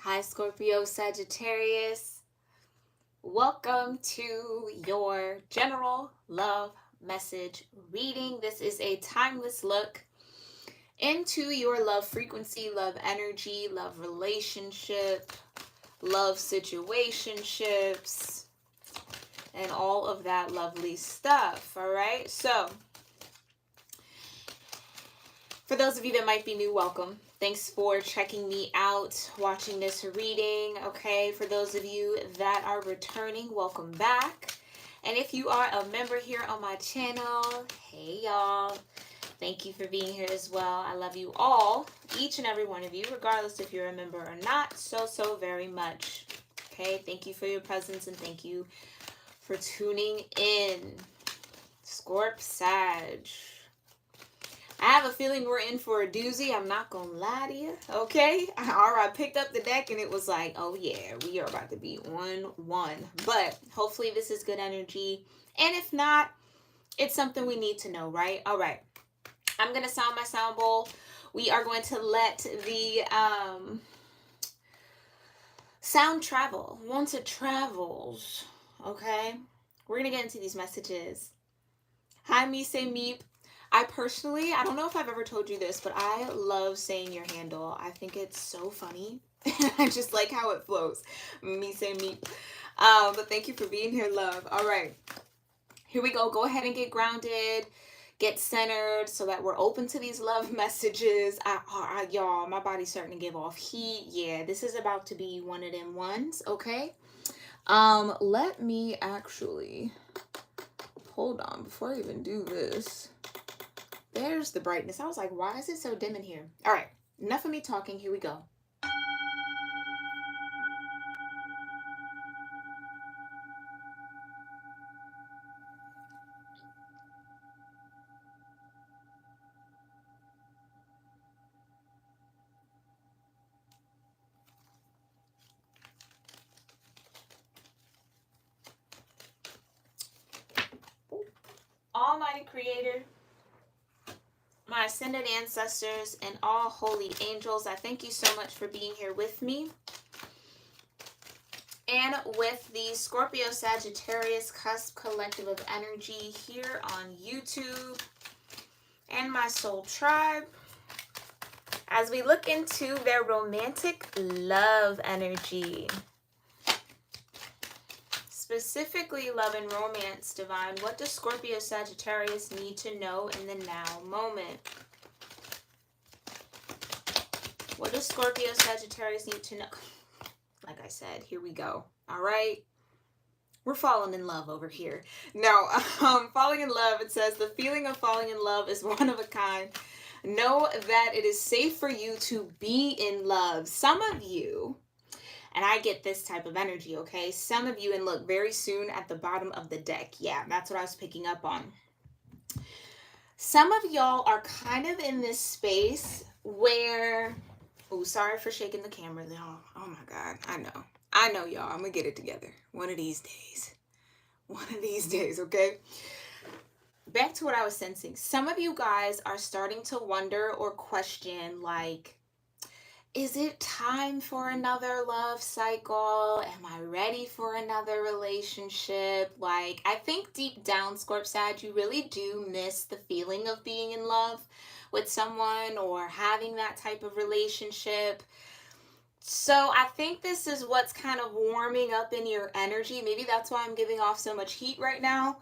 Hi, Scorpio-Sagittarius. Welcome to your general love message reading. This is a timeless look into your love frequency, love energy, love relationship, love situationships, and all of that lovely stuff. All right. So, for those of you that might be new, welcome. Thanks for checking me out, watching this reading. Okay, for those of you that are returning, welcome back. And if you are a member here on my channel, hey y'all. Thank you for being here as well. I love you all, each and every one of you, regardless if you're a member or not, so very much. Okay, thank you for your presence and thank you for tuning in. Scorp Sag. I have a feeling we're in for a doozy. I'm not going to lie to you. Okay? I picked up the deck and it was like, oh yeah, we are about to be on one. But hopefully this is good energy. And if not, it's something we need to know, right? All right. I'm going to sound my sound bowl. We are going to let the sound travel. Once it travels, okay? We're going to get into these messages. Hi, Mise Meep. I don't know if I've ever told you this, but I love saying your handle. I think it's so funny. I just like how it flows. Me say me. But thank you for being here, love. All right. Here we go. Go ahead and get grounded. Get centered so that we're open to these love messages. Y'all, my body's starting to give off heat. Yeah, this is about to be one of them ones, okay? Let me actually... Hold on, before I even do this... There's the brightness. I was like, why is it so dim in here? All right, enough of me talking. Here we go. Almighty Creator, my ascended ancestors, and all holy angels, I thank you so much for being here with me and with the Scorpio-Sagittarius Cusp Collective of Energy here on YouTube and my soul tribe as we look into their romantic love energy. Specifically, love and romance, divine. What does Scorpio-Sagittarius need to know in the now moment? What does Scorpio-Sagittarius need to know? Like I said, here we go. All right. We're falling in love over here. No, falling in love, it says, the feeling of falling in love is one of a kind. Know that it is safe for you to be in love. Some of you... And I get this type of energy, okay? Some of you, and look, very soon at the bottom of the deck. Yeah, that's what I was picking up on. Some of y'all are kind of in this space where... Oh, sorry for shaking the camera, y'all. Oh, my God. I know, y'all. I'm going to get it together. One of these days. One of these days, okay? Back to what I was sensing. Some of you guys are starting to wonder or question, like... Is it time for another love cycle? Am I ready for another relationship? Like, I think deep down, Scorp Sag, you really do miss the feeling of being in love with someone or having that type of relationship. So I think this is what's kind of warming up in your energy. Maybe that's why I'm giving off so much heat right now.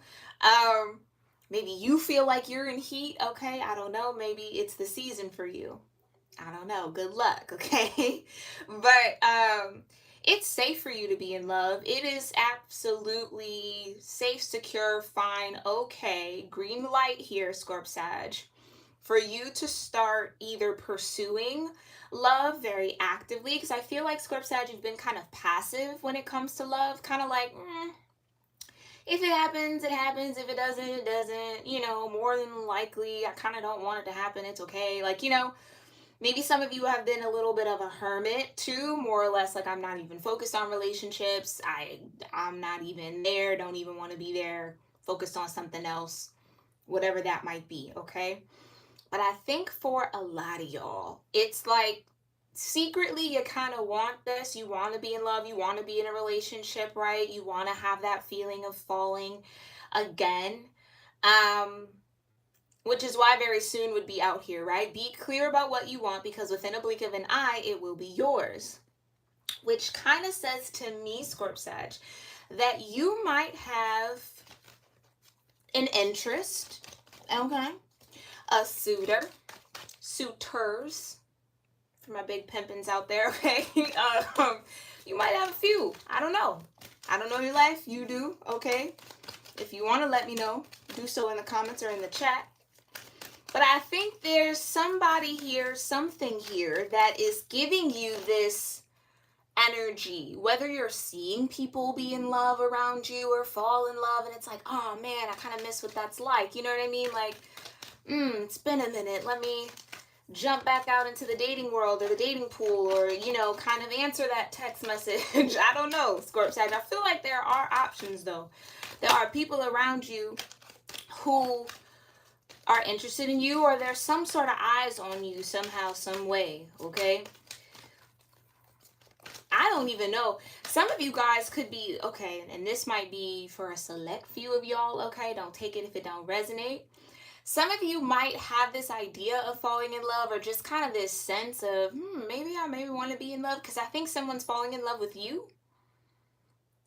Maybe you feel like you're in heat, okay? I don't know. Maybe it's the season for you. I don't know. Good luck, okay? But it's safe for you to be in love. It is absolutely safe, secure, fine, okay. Green light here, Scorp Sag, for you to start either pursuing love very actively, because I feel like, Scorp Sag, you've been kind of passive when it comes to love. Kind of like, if it happens, it happens. If it doesn't, it doesn't. You know, more than likely, I kind of don't want it to happen. It's okay. Like, you know, maybe some of you have been a little bit of a hermit too, more or less, like, I'm not even focused on relationships. I'm not even there, don't even want to be there, focused on something else, whatever that might be, okay? But I think for a lot of y'all, it's like secretly you kind of want this. You want to be in love, you want to be in a relationship, right? You want to have that feeling of falling again. um which is why very soon would be out here, right? Be clear about what you want, because within a blink of an eye it will be yours. Which kind of says to me, Scorp Sag, that you might have an interest, okay, a suitor, suitors, for my big pimpins out there, okay? You might have a few. I don't know. I don't know your life. You do, okay? If you want to let me know, do so in the comments or in the chat. But I think there's somebody here, something here that is giving you this energy, whether you're seeing people be in love around you or fall in love and it's like, oh man, I kind of miss what that's like. You know what I mean? Like, it's been a minute. Let me jump back out into the dating world or the dating pool, or, you know, kind of answer that text message. I don't know, Scorp Sag. I feel like there are options though. There are people around you who are interested in you, or there's some sort of eyes on you somehow, some way, okay? I don't even know. Some of you guys could be, okay, and this might be for a select few of y'all, okay? Don't take it if it don't resonate. Some of you might have this idea of falling in love, or just kind of this sense of, maybe I want to be in love, because I think someone's falling in love with you.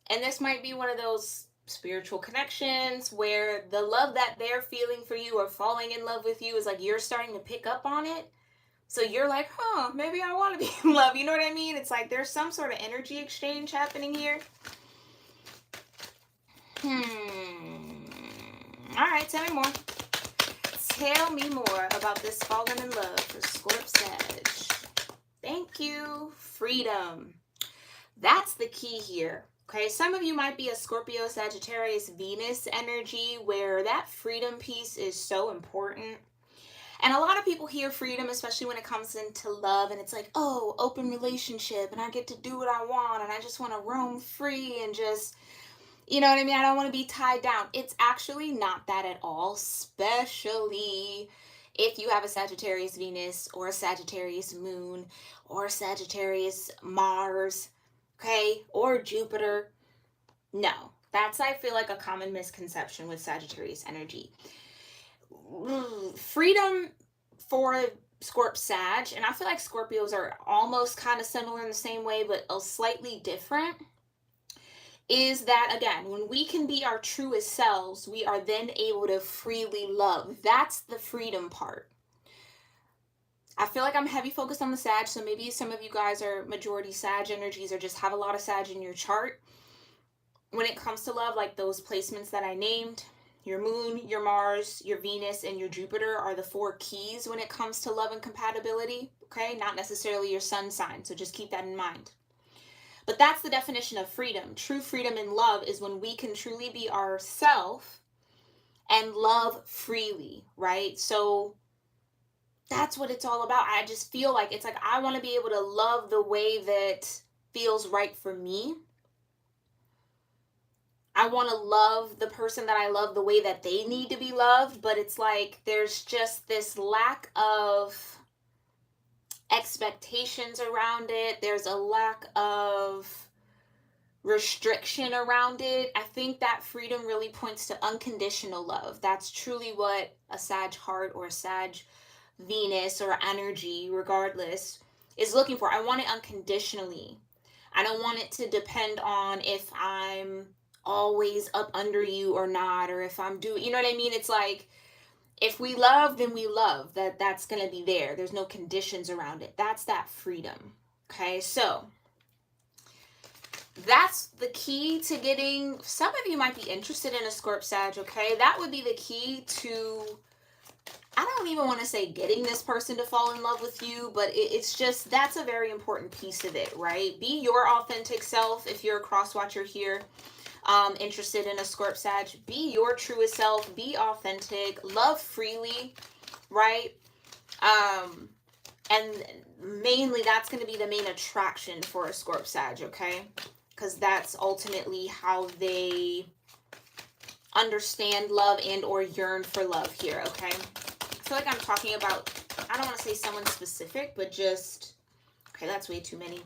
And this might be one of those spiritual connections where the love that they're feeling for you or falling in love with you is like you're starting to pick up on it. So you're like, maybe I want to be in love. You know what I mean? It's like there's some sort of energy exchange happening here. All right, tell me more. Tell me more about this falling in love for Scorp Sag. Thank you. Freedom. That's the key here. Okay, some of you might be a Scorpio-Sagittarius Venus energy where that freedom piece is so important. And a lot of people hear freedom, especially when it comes into love, and it's like, oh, open relationship, and I get to do what I want, and I just want to roam free and just, you know what I mean? I don't want to be tied down. It's actually not that at all, especially if you have a Sagittarius Venus or a Sagittarius Moon or a Sagittarius Mars, okay, or Jupiter. No, that's, I feel like, a common misconception with Sagittarius energy. Freedom for Scorp Sag, and I feel like Scorpios are almost kind of similar in the same way, but a slightly different, is that, again, when we can be our truest selves, we are then able to freely love. That's the freedom part. I feel like I'm heavy focused on the Sag, so maybe some of you guys are majority Sag energies or just have a lot of Sag in your chart. When it comes to love, like those placements that I named, your Moon, your Mars, your Venus, and your Jupiter are the 4 keys when it comes to love and compatibility, okay? Not necessarily your sun sign, so just keep that in mind. But that's the definition of freedom. True freedom in love is when we can truly be ourselves and love freely, right? So that's what it's all about. I just feel like it's like I want to be able to love the way that feels right for me. I want to love the person that I love the way that they need to be loved, but it's like there's just this lack of expectations around it. There's a lack of restriction around it. I think that freedom really points to unconditional love. That's truly what a Sag heart or a Sag Venus or energy, regardless, is looking for. I want it unconditionally. I don't want it to depend on if I'm always up under you or not, or if I'm doing, you know what I mean? It's like, if we love, then we love. That's going to be there. There's no conditions around it. That's that freedom. Okay, so that's the key to getting, some of you might be interested in a Scorp Sag, okay? That would be the key to, I don't even want to say getting this person to fall in love with you, but it's just, that's a very important piece of it, right? Be your authentic self. If you're a cross watcher here, interested in a Scorp Sag, be your truest self, be authentic, love freely, right? And mainly that's going to be the main attraction for a Scorp Sag, okay? Because that's ultimately how they understand love and or yearn for love here, okay? I feel like I'm talking about, I don't want to say someone specific, but just, Okay, that's way too many.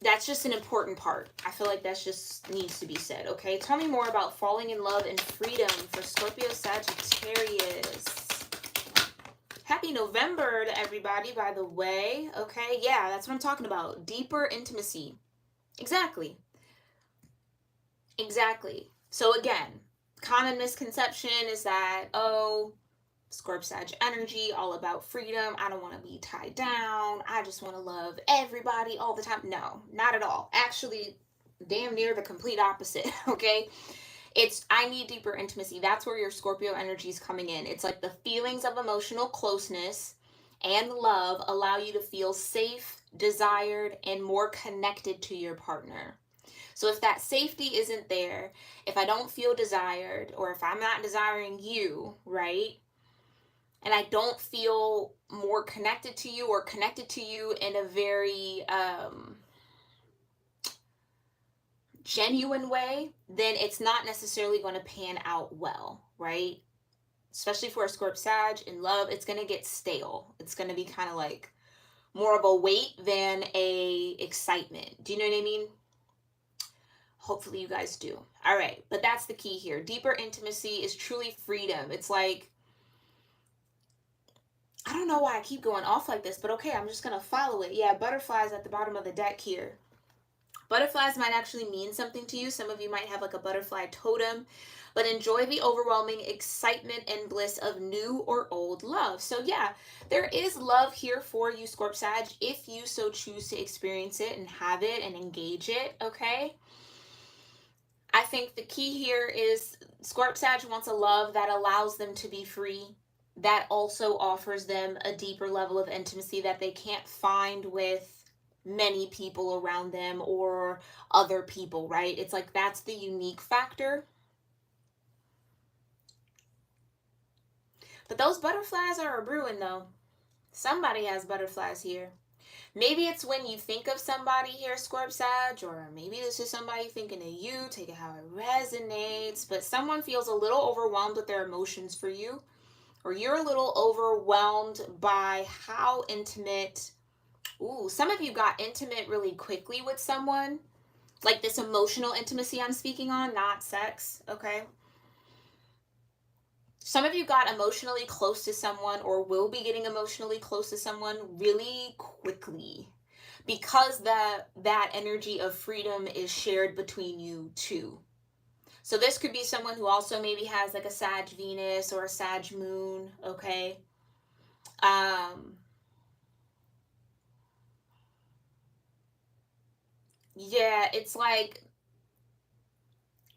That's just an important part. I feel like that just needs to be said, okay? Tell me more about falling in love and freedom for Scorpio-Sagittarius. Happy November to everybody, by the way, okay? Yeah, that's what I'm talking about. Deeper intimacy. Exactly. Exactly. So again, common misconception is that, oh, Scorp-Sag energy, all about freedom. I don't want to be tied down. I just want to love everybody all the time. No, not at all. Actually, damn near the complete opposite, okay? It's, I need deeper intimacy. That's where your Scorpio energy is coming in. It's like the feelings of emotional closeness and love allow you to feel safe, desired, and more connected to your partner. So if that safety isn't there, if I don't feel desired, or if I'm not desiring you, right? And I don't feel more connected to you or connected to you in a very genuine way, then it's not necessarily going to pan out well, right? Especially for a Scorp Sag in love, it's going to get stale. It's going to be kind of like more of a weight than a excitement. Do you know what I mean? Hopefully you guys do. All right, but that's the key here. Deeper intimacy is truly freedom. It's like, I don't know why I keep going off like this, but okay, I'm just going to follow it. Yeah, butterflies at the bottom of the deck here. Butterflies might actually mean something to you. Some of you might have like a butterfly totem, but enjoy the overwhelming excitement and bliss of new or old love. So yeah, there is love here for you, Scorp Sag, if you so choose to experience it and have it and engage it, okay? I think the key here is Scorp Sag wants a love that allows them to be free, that also offers them a deeper level of intimacy that they can't find with many people around them or other people, right? It's like that's the unique factor. But those butterflies are a brewing though. Somebody has butterflies here. Maybe it's when you think of somebody here, Scorp Sag, or maybe this is somebody thinking of you, take it how it resonates, but someone feels a little overwhelmed with their emotions for you, or you're a little overwhelmed by how intimate. Ooh, some of you got intimate really quickly with someone. Like this emotional intimacy I'm speaking on, not sex, okay? Some of you got emotionally close to someone or will be getting emotionally close to someone really quickly because that energy of freedom is shared between you two. So this could be someone who also maybe has like a Sag Venus or a Sag Moon, okay? Yeah, it's like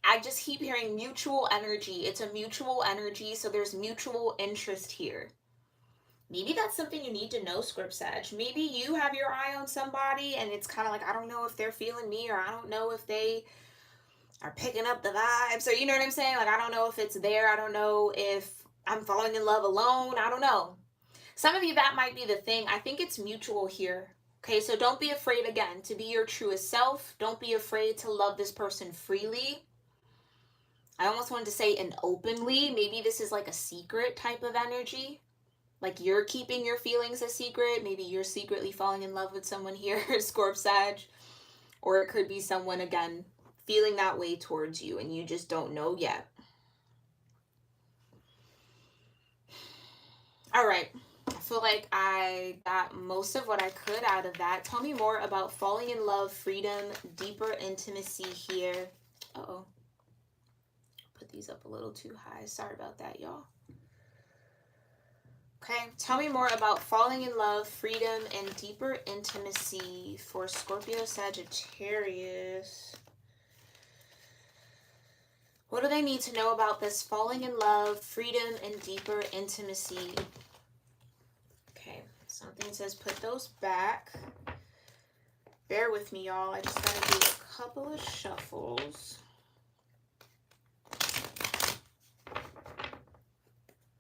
I just keep hearing mutual energy. It's a mutual energy, so there's mutual interest here. Maybe that's something you need to know, Scorp Sag. Maybe you have your eye on somebody and it's kind of like, I don't know if they're feeling me, or I don't know if they are picking up the vibes, or you know what I'm saying? Like, I don't know if it's there. I don't know if I'm falling in love alone. I don't know. Some of you, that might be the thing. I think it's mutual here. Okay, so don't be afraid, again, to be your truest self. Don't be afraid to love this person freely. I almost wanted to say and openly. Maybe this is like a secret type of energy. Like you're keeping your feelings a secret. Maybe you're secretly falling in love with someone here, Scorp Sag. Or it could be someone, again, feeling that way towards you and you just don't know yet. All right. I feel like I got most of what I could out of that. Tell me more about falling in love, freedom, deeper intimacy here. Uh-oh. Put these up a little too high. Sorry about that, y'all. Okay, tell me more about falling in love, freedom, and deeper intimacy for Scorpio-Sagittarius. What do they need to know about this falling in love, freedom, and deeper intimacy? Okay, something says put those back. Bear with me, y'all. I just gotta do a couple of shuffles.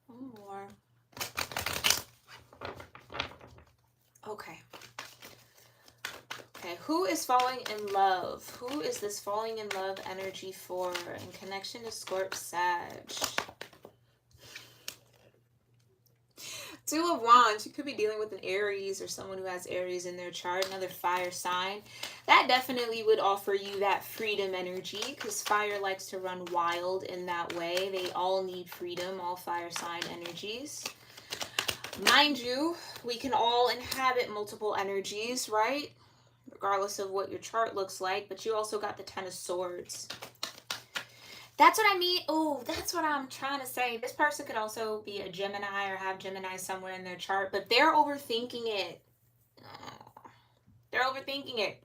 One more. Okay. Okay, who is falling in love? Who is this falling in love energy for in connection to Scorp Sag? Two of Wands, you could be dealing with an Aries or someone who has Aries in their chart, another fire sign. That definitely would offer you that freedom energy because fire likes to run wild in that way. They all need freedom, all fire sign energies. Mind you, we can all inhabit multiple energies, right? Regardless of what your chart looks like, but you also got the Ten of Swords. That's what I mean. Oh, that's what I'm trying to say. This person could also be a Gemini or have Gemini somewhere in their chart, but they're overthinking it. They're overthinking it.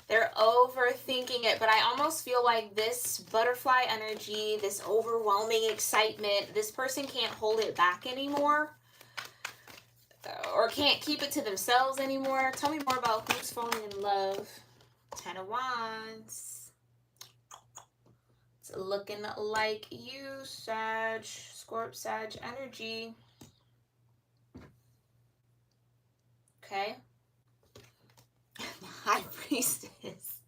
They're overthinking it, but I almost feel like this butterfly energy, this overwhelming excitement, this person can't hold it back anymore or can't keep it to themselves anymore. Tell me more about who's falling in love. Ten of Wands. It's looking like you, Sag, Sag energy. Okay. High Priestess.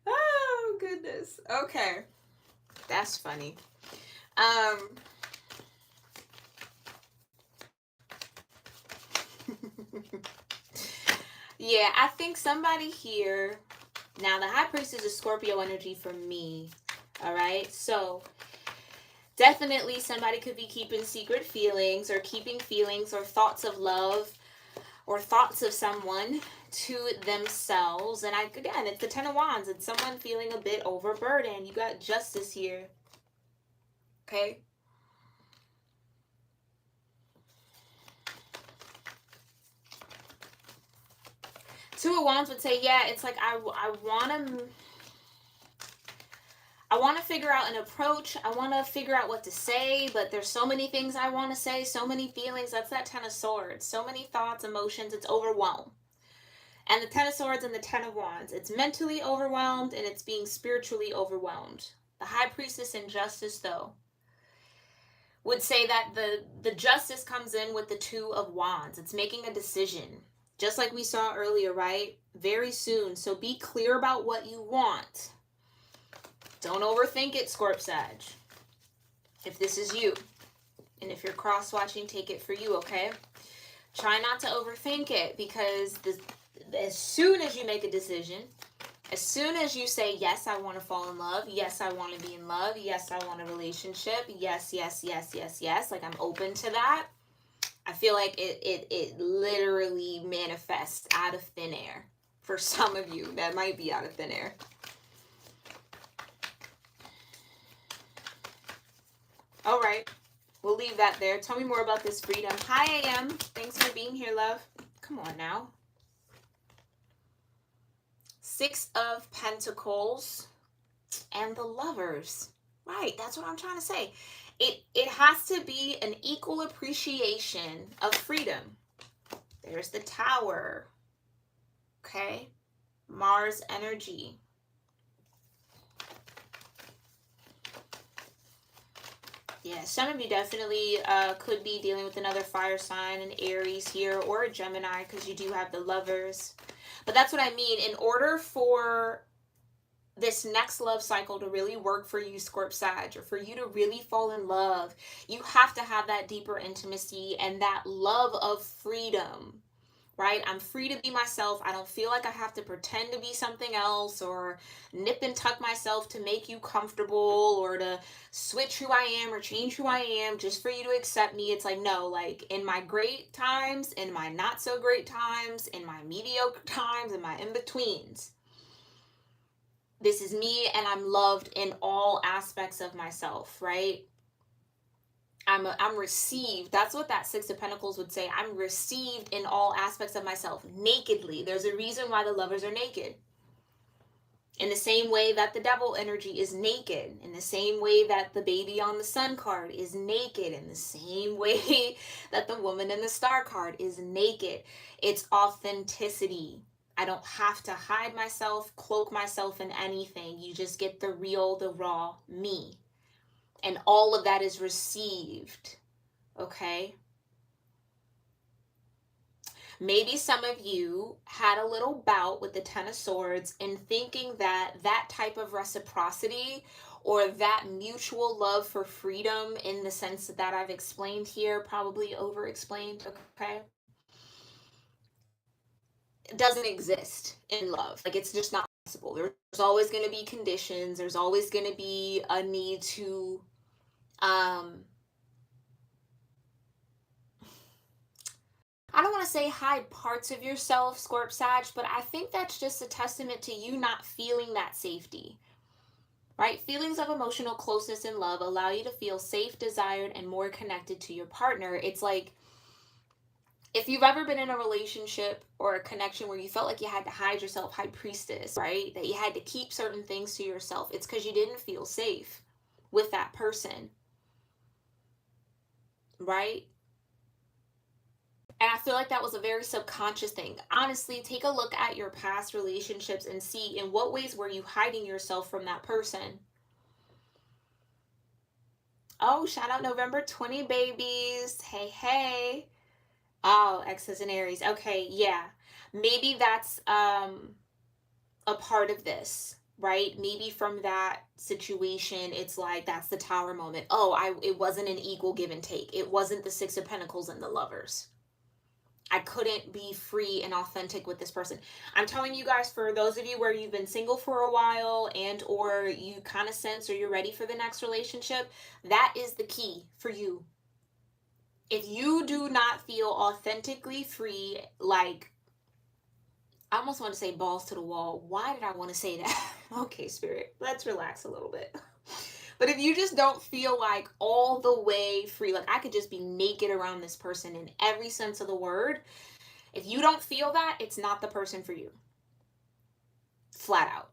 Oh, goodness. Okay. That's funny. Yeah, I think somebody here. Now, the High Priestess is Scorpio energy for me. All right. So, definitely somebody could be keeping secret feelings or keeping feelings or thoughts of love or thoughts of someone to themselves. And again, it's the Ten of Wands. It's someone feeling a bit overburdened. You got Justice here. Okay. Two of Wands would say, yeah, it's like I want to figure out an approach. I want to figure out what to say, but there's so many things I want to say, so many feelings. That's that Ten of Swords. So many thoughts, emotions. It's overwhelmed. And the Ten of Swords and the Ten of Wands. It's mentally overwhelmed and it's being spiritually overwhelmed. The High Priestess in Justice, though, would say that the Justice comes in with the Two of Wands. It's making a decision. Just like we saw earlier, right? Very soon. So be clear about what you want. Don't overthink it, Scorp-Sag. If this is you. And if you're cross-watching, take it for you, okay? Try not to overthink it because as soon as you make a decision, as soon as you say, yes, I want to fall in love. Yes, I want to be in love. Yes, I want a relationship. Yes, yes, yes, yes, yes. Like I'm open to that. I feel like it literally manifests out of thin air. For some of you, that might be out of thin air. All right. We'll leave that there. Tell me more about this freedom. Hi, AM. Thanks for being here, love. Come on now. Six of Pentacles and the Lovers. Right. That's what I'm trying to say. It has to be an equal appreciation of freedom. There's the Tower. Okay. Mars energy. Yeah, some of you definitely could be dealing with another fire sign, an Aries here, or a Gemini, because you do have the Lovers. But that's what I mean. In order for this next love cycle to really work for you, Scorp-Sag, or for you to really fall in love, you have to have that deeper intimacy and that love of freedom, right? I'm free to be myself. I don't feel like I have to pretend to be something else or nip and tuck myself to make you comfortable or to switch who I am or change who I am just for you to accept me. It's like, no, like in my great times, in my not so great times, in my mediocre times, in my in-betweens, this is me and I'm loved in all aspects of myself, right? I'm received. That's what that Six of Pentacles would say. I'm received in all aspects of myself, nakedly. There's a reason why the Lovers are naked. In the same way that the Devil energy is naked. In the same way that the Baby on the Sun card is naked. In the same way that the Woman in the Star card is naked. It's authenticity. I don't have to hide myself, cloak myself in anything. You just get the real, the raw me. And all of that is received. Okay? Maybe some of you had a little bout with the Ten of Swords in thinking that that type of reciprocity or that mutual love for freedom, in the sense that I've explained here, probably over explained, okay, doesn't exist in love. Like, it's just not possible. There's always going to be conditions, there's always going to be a need to I don't want to say hide parts of yourself, Scorp Sag, but I think that's just a testament to you not feeling that safety, right? Feelings of emotional closeness and love allow you to feel safe, desired, and more connected to your partner. It's like, if you've ever been in a relationship or a connection where you felt like you had to hide yourself, high priestess, right? That you had to keep certain things to yourself. It's because you didn't feel safe with that person, right? And I feel like that was a very subconscious thing. Honestly, take a look at your past relationships and see in what ways were you hiding yourself from that person. Oh, shout out November 20 babies. Hey, hey. Oh, exes and Aries. Okay, yeah. Maybe that's a part of this, right? Maybe from that situation, it's like that's the Tower moment. Oh, it wasn't an equal give and take. It wasn't the Six of Pentacles and the Lovers. I couldn't be free and authentic with this person. I'm telling you guys, for those of you where you've been single for a while and or you kind of sense or you're ready for the next relationship, that is the key for you. If you do not feel authentically free, like, I almost want to say balls to the wall. Why did I want to say that? Okay, Spirit, let's relax a little bit. But if you just don't feel like all the way free, like I could just be naked around this person in every sense of the word, if you don't feel that, it's not the person for you. Flat out.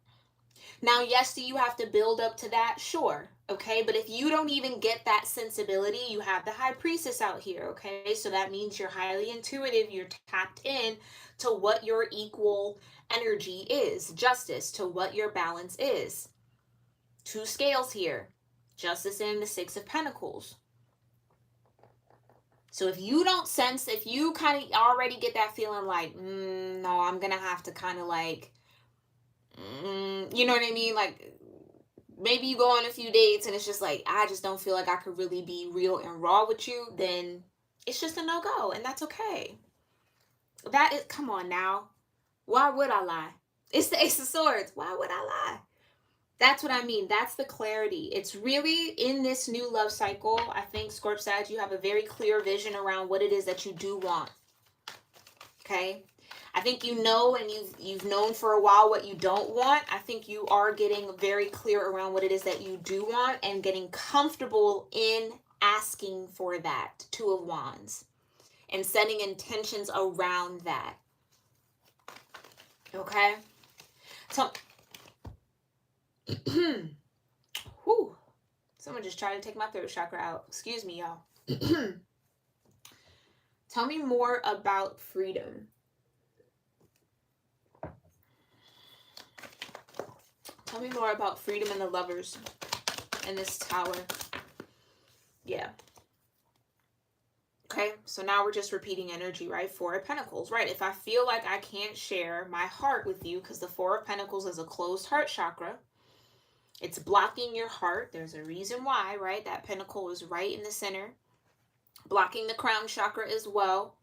Now, yes, do you have to build up to that? Sure. Okay. But if you don't even get that sensibility, you have the High Priestess out here. Okay. So that means you're highly intuitive. You're tapped in to what your equal energy is. Justice, to what your balance is. Two scales here. Justice and the Six of Pentacles. So if you don't sense, if you kind of already get that feeling like, no, I'm going to have to kind of like, you know what I mean? Like, maybe you go on a few dates and it's just like, I just don't feel like I could really be real and raw with you, then it's just a no-go, and that's okay. That is, come on now. Why would I lie? It's the Ace of Swords. Why would I lie? That's what I mean. That's the clarity. It's really in this new love cycle. I think, Scorp Sag, you have a very clear vision around what it is that you do want. Okay? I think you know, and you've known for a while what you don't want. I think you are getting very clear around what it is that you do want and getting comfortable in asking for that. Two of Wands. And setting intentions around that. Okay? So, whew. Someone just tried to take my throat chakra out. Excuse me, y'all. Tell me more about freedom. Tell me more about freedom and the Lovers in this Tower. Yeah. Okay, so now we're just repeating energy, right? Four of Pentacles, right? If I feel like I can't share my heart with you, because the Four of Pentacles is a closed heart chakra, it's blocking your heart. There's a reason why, right? That pentacle is right in the center, blocking the crown chakra as well.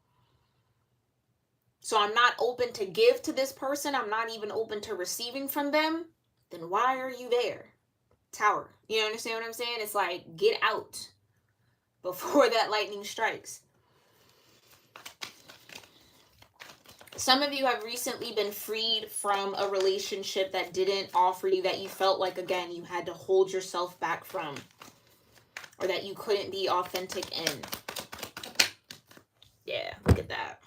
So I'm not open to give to this person. I'm not even open to receiving from them. Then why are you there? Tower. You understand what I'm saying? It's like, get out before that lightning strikes. Some of you have recently been freed from a relationship that didn't offer you, that you felt like, again, you had to hold yourself back from, or that you couldn't be authentic in. Yeah, look at that.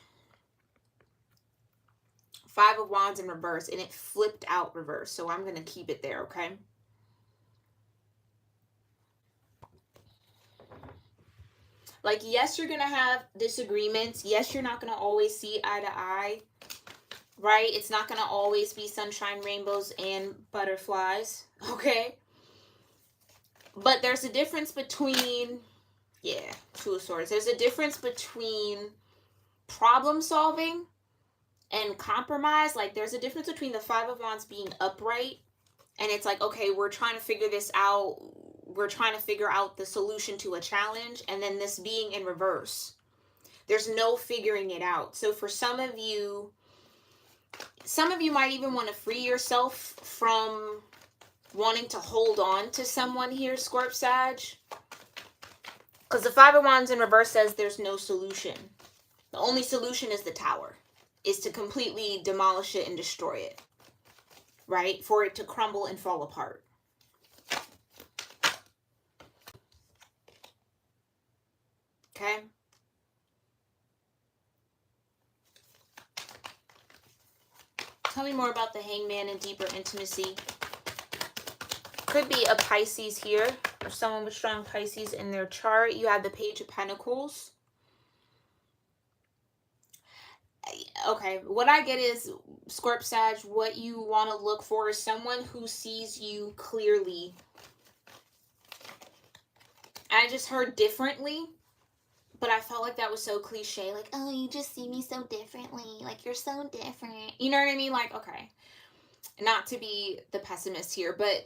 Five of Wands in reverse, and it flipped out reverse, so I'm going to keep it there, okay? Like, yes, you're going to have disagreements. Yes, you're not going to always see eye to eye, right? It's not going to always be sunshine, rainbows, and butterflies, okay? But there's a difference between, yeah, Two of Swords. There's a difference between problem solving and compromise. Like, there's a difference between the Five of Wands being upright, and it's like, okay, we're trying to figure this out. We're trying to figure out the solution to a challenge. And then this being in reverse. There's no figuring it out. So for some of you might even want to free yourself from wanting to hold on to someone here, Scorp Sag. Because the Five of Wands in reverse says there's no solution. The only solution is the Tower. Is to completely demolish it and destroy it. Right? For it to crumble and fall apart. Okay? Tell me more about the Hangman and deeper intimacy. Could be a Pisces here, or someone with strong Pisces in their chart. You have the Page of Pentacles. Okay, what I get is, Scorp Sag, what you want to look for is someone who sees you clearly. I just heard differently, but I felt like that was so cliche. Like, oh, you just see me so differently. Like, you're so different. You know what I mean? Like, okay. Not to be the pessimist here, but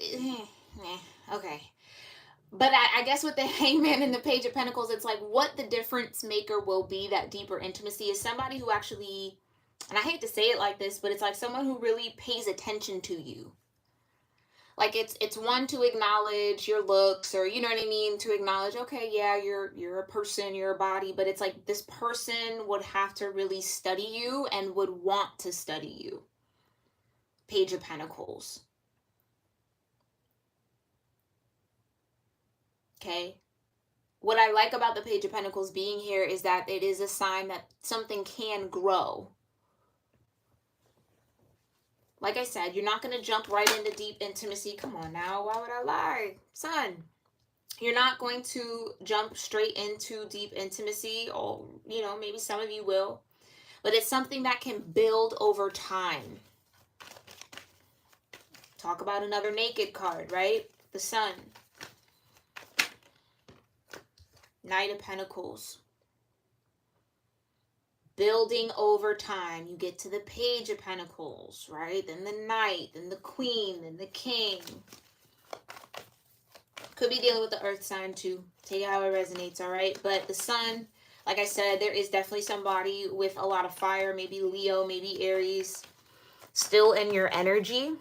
okay. But I guess with the Hangman and the Page of Pentacles, it's like what the difference maker will be, that deeper intimacy, is somebody who actually, and I hate to say it like this, but it's like someone who really pays attention to you. Like it's one to acknowledge your looks, or you know what I mean, to acknowledge, okay, yeah, you're a person, you're a body, but it's like this person would have to really study you and would want to study you. Page of Pentacles. Okay. What I like about the Page of Pentacles being here is that it is a sign that something can grow. Like I said, you're not going to jump right into deep intimacy. Come on now, why would I lie? Son, you're not going to jump straight into deep intimacy, or, you know, maybe some of you will. But it's something that can build over time. Talk about another naked card, right? The Sun. Knight of Pentacles. Building over time. You get to the Page of Pentacles, right? Then the Knight, then the Queen, then the King. Could be dealing with the Earth sign too. Take it how it resonates, all right? But the Sun, like I said, there is definitely somebody with a lot of fire. Maybe Leo, maybe Aries. Still in your energy.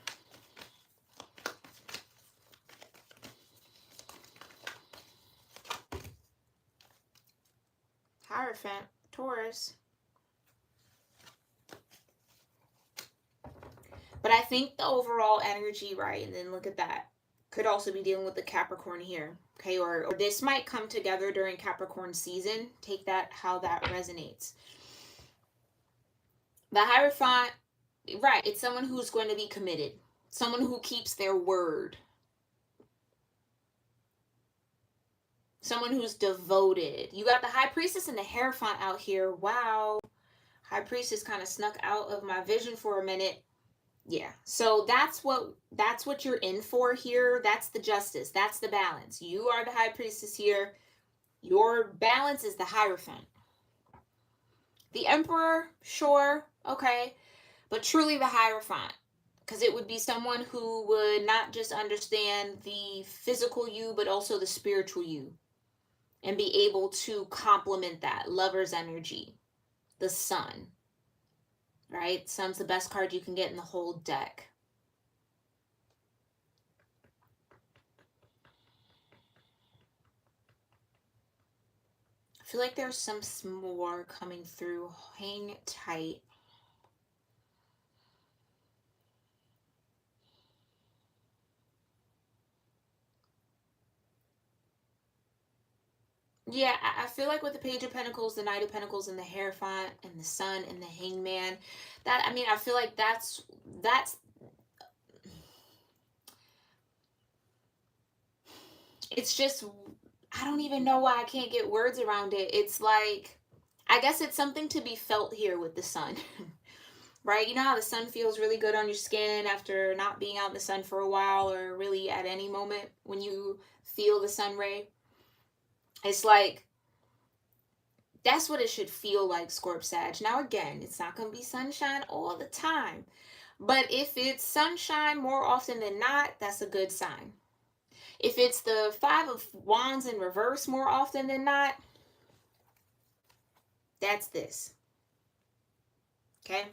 Hierophant, Taurus. But I think the overall energy, right, and then look at that, could also be dealing with the Capricorn here, okay? Or this might come together during Capricorn season. Take that how that resonates. The Hierophant, right, it's someone who's going to be committed. Someone who keeps their word. Someone who's devoted. You got the High Priestess and the Hierophant out here. Wow. High Priestess kind of snuck out of my vision for a minute. Yeah, so that's what you're in for here. That's the justice. That's the balance. You are the High Priestess here. Your balance is the Hierophant. The Emperor, sure, okay, but truly the Hierophant, because it would be someone who would not just understand the physical you, but also the spiritual you, and be able to complement that. Lover's energy, the Sun. Right? Sun's the best card you can get in the whole deck. I feel like there's some more coming through. Hang tight. Yeah, I feel like with the Page of Pentacles, the Knight of Pentacles, and the Hierophant, and the Sun, and the Hangman, that, I mean, I feel like that's it's just, I don't even know why I can't get words around it. It's like, I guess it's something to be felt here with the Sun. Right? You know how the sun feels really good on your skin after not being out in the sun for a while, or really at any moment when you feel the sun ray? It's like That's what it should feel like, Scorp Sag. Now, again, it's not going to be sunshine all the time. But if it's sunshine more often than not, that's a good sign. If it's the Five of Wands in reverse more often than not, that's this. Okay?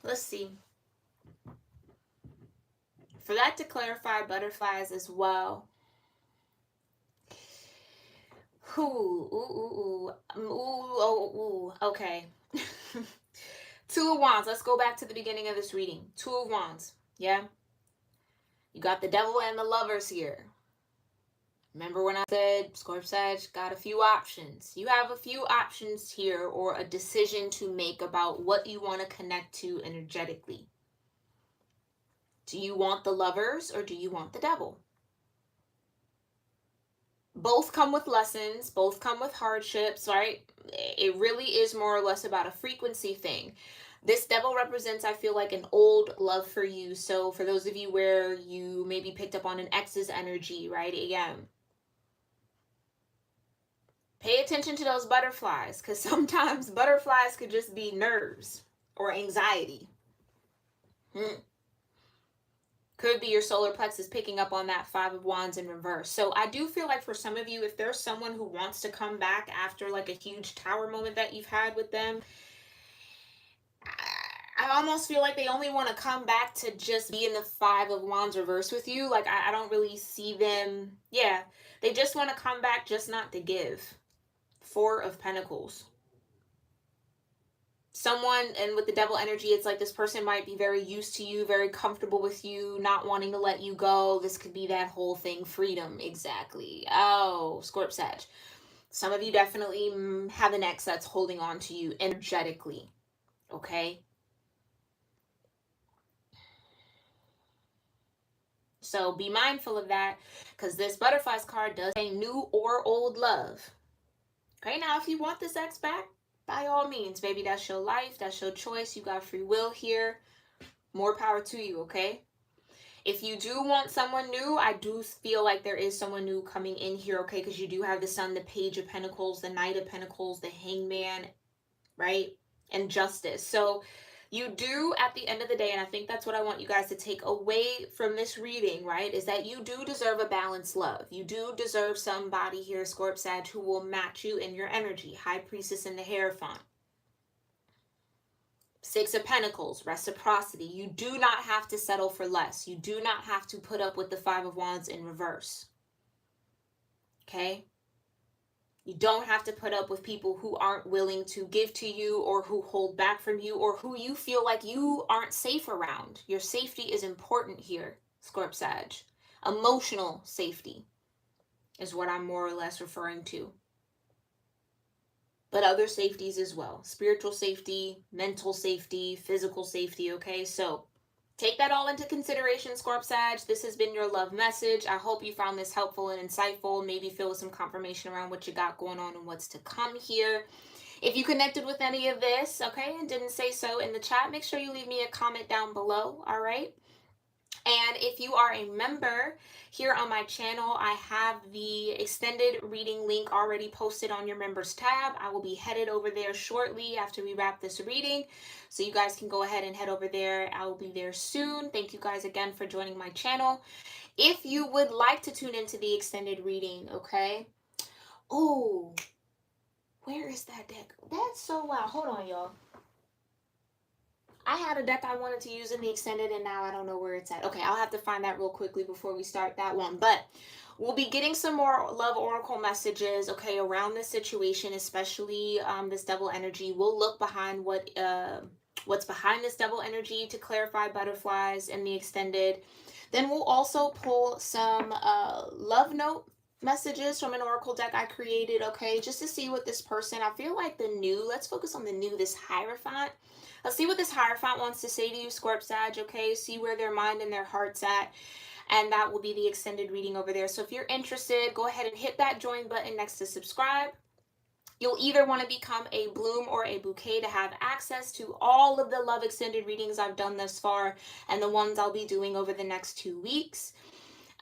Let's see. For that to clarify butterflies as well. Okay. Two of Wands. Let's go back to the beginning of this reading. Two of Wands. Yeah? You got the Devil and the Lovers here. Remember when I said Scorp Sag got a few options? You have a few options here, or a decision to make about what you want to connect to energetically. Do you want the Lovers or do you want the Devil? Both come with lessons, both come with hardships, right? It really is more or less about a frequency thing. This Devil represents, I feel like, an old love for you. So for those of you where you maybe picked up on an ex's energy, right? Again, pay attention to those butterflies, because sometimes butterflies could just be nerves or anxiety. Could be your solar plexus picking up on that Five of Wands in reverse. So I do feel like for some of you, if there's someone who wants to come back after like a huge tower moment that you've had with them, I almost feel like they only want to come back to just be in the Five of Wands reverse with you. Like, I don't really see them. Yeah, they just want to come back, just not to give. Four of Pentacles. Someone, and with the Devil energy, it's like this person might be very used to you, very comfortable with you, not wanting to let you go. This could be that whole thing, freedom, exactly. Oh, Scorp Sag. Some of you definitely have an ex that's holding on to you energetically, okay? So be mindful of that, because this Butterflies card does say new or old love. Okay, now if you want this ex back, by all means, baby, that's your life, that's your choice. You got free will here. More power to you, okay? If you do want someone new, I do feel like there is someone new coming in here, okay? Because you do have the Sun, the Page of Pentacles, the Knight of Pentacles, the Hangman, right? And Justice. So you do, at the end of the day, and I think that's what I want you guys to take away from this reading, right, is that you do deserve a balanced love. You do deserve somebody here, Scorp Sag, who will match you in your energy. High Priestess in the Hierophant. Six of Pentacles, reciprocity. You do not have to settle for less. You do not have to put up with the Five of Wands in reverse. Okay? You don't have to put up with people who aren't willing to give to you, or who hold back from you, or who you feel like you aren't safe around. Your safety is important here, Scorp Sag. Emotional safety is what I'm more or less referring to. But other safeties as well. Spiritual safety, mental safety, physical safety, okay? So take that all into consideration, Scorp Sag. This has been your love message. I hope you found this helpful and insightful. Maybe feel some confirmation around what you got going on and what's to come here. If you connected with any of this, okay, and didn't say so in the chat, make sure you leave me a comment down below, all right? And if you are a member here on my channel, I have the extended reading link already posted on your members tab. I will be headed over there shortly after we wrap this reading, so you guys can go ahead and head over there. I will be there soon. Thank you guys again for joining my channel. If you would like to tune into the extended reading, okay? Oh, where is that deck? That's so wild. Hold on, y'all. I had a deck I wanted to use in the extended, and now I don't know where it's at. Okay, I'll have to find that real quickly before we start that one. But we'll be getting some more love oracle messages, okay, around this situation, especially this Devil energy. We'll look behind what's behind this Devil energy to clarify butterflies in the extended. Then we'll also pull some love note messages from an oracle deck I created, okay, just to see what this person, I feel like the new, let's focus on the new, this Hierophant. Let's see what this Hierophant wants to say to you, Scorp Sag, okay? See where their mind and their heart's at. And that will be the extended reading over there. So if you're interested, go ahead and hit that join button next to subscribe. You'll either want to become a bloom or a bouquet to have access to all of the love extended readings I've done thus far and the ones I'll be doing over the next 2 weeks.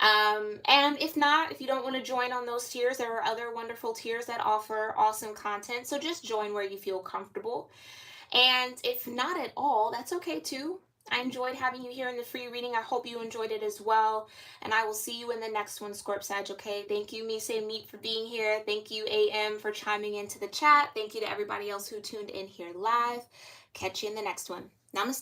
And if not, if you don't want to join on those tiers, there are other wonderful tiers that offer awesome content. So just join where you feel comfortable. And if not at all, that's okay too. I enjoyed having you here in the free reading. I hope you enjoyed it as well. And I will see you in the next one, Scorp Sag, okay? Thank you, Mise Meet, for being here. Thank you, AM, for chiming into the chat. Thank you to everybody else who tuned in here live. Catch you in the next one. Namaste.